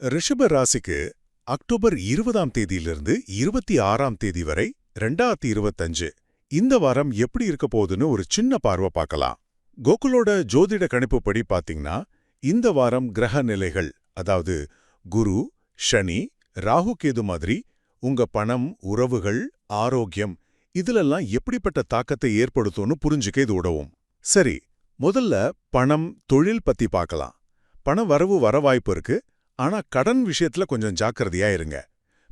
ரிஷப ராசிக்கு அக்டோபர் 20ஆம் தேதியிலிருந்து 26ஆம் தேதி வரை 2025 இந்த வாரம் எப்படி இருக்க போகுதுன்னு ஒரு சின்ன பார்வை பார்க்கலாம். கோகுலோட ஜோதிட கணிப்புப்படி பாத்தீங்கன்னா இந்த வாரம் கிரக நிலைகள், அதாவது குரு, சனி, ராகு கேது மாதிரி உங்க பணம், உறவுகள், ஆரோக்கியம் இதுலெல்லாம் எப்படிப்பட்ட தாக்கத்தை ஏற்படுத்தும்னு புரிஞ்சுக்க இது உதவும். சரி, முதல்ல பணம், தொழில் பத்தி பார்க்கலாம். பண வரவு வர வாய்ப்பு இருக்கு. ஆனா கடன் விஷயத்துல கொஞ்சம் ஜாக்கிரதையா இருங்க.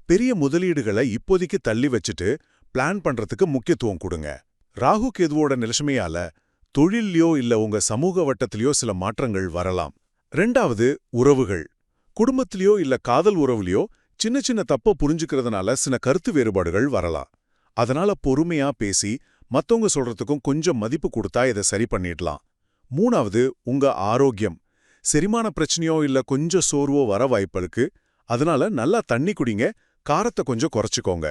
பெரிய முதலீடுகளை இப்போதைக்கு தள்ளி வச்சுட்டு பிளான் பண்றதுக்கு முக்கியத்துவம் கொடுங்க. ராகு கேதுவோட நிலைமையால தொழில்லையோ இல்ல உங்க சமூக வட்டத்திலயோ சில மாற்றங்கள் வரலாம். ரெண்டாவது, உறவுகள். குடும்பத்திலயோ இல்ல காதல் உறவுலையோ சின்ன சின்ன தப்ப புரிஞ்சுக்கிறதுனால சில கருத்து வேறுபாடுகள் வரலாம். அதனால பொறுமையா பேசி மத்தவங்க சொல்றதுக்கும் கொஞ்சம் மதிப்பு கொடுத்தா இதை சரி பண்ணிடலாம். மூணாவது, உங்க ஆரோக்கியம். செரிமான பிரச்சனையோ இல்ல கொஞ்சம் சோர்வோ வர வாய்ப்பு இருக்கு. அதனால நல்லா தண்ணி குடிங்க, காரத்தை கொஞ்சம் குறைச்சுக்கோங்க.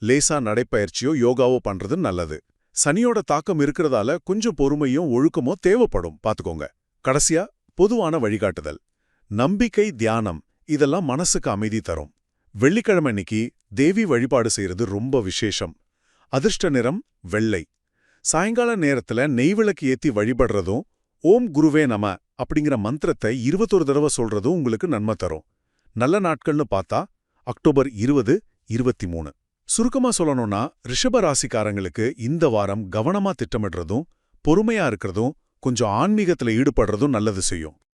லேசா நடைப்பயிற்சியோ யோகாவோ பண்றது நல்லது. சனியோட தாக்கம் இருக்கிறதால கொஞ்சம் பொறுமையும் ஒழுக்கமோ தேவைப்படும், பாத்துக்கோங்க. கடைசியா, பொதுவான வழிகாட்டுதல். நம்பிக்கை, தியானம் இதெல்லாம் மனசுக்கு அமைதி தரும். வெள்ளிக்கிழமை அன்னைக்கு தேவி வழிபாடு செய்யறது ரொம்ப விசேஷம். அதிர்ஷ்ட நிறம் வெள்ளை. சாயங்கால நேரத்துல நெய்விளக்கு ஏத்தி வழிபடுறதும் ஓம் குருவே நம அப்படிங்கிற மந்திரத்தை 21 தடவை சொல்றதும் உங்களுக்கு நன்மை தரும். நல்ல நாட்கள்னு பார்த்தா அக்டோபர் 20, 23. சுருக்கமா சொல்லணும்னா ரிஷப ராசிக்காரங்களுக்கு இந்த வாரம் கவனமா திட்டமிடுறதும் பொறுமையா இருக்கிறதும் கொஞ்சம் ஆன்மீகத்துல ஈடுபடுறதும் நல்லது செய்யும்.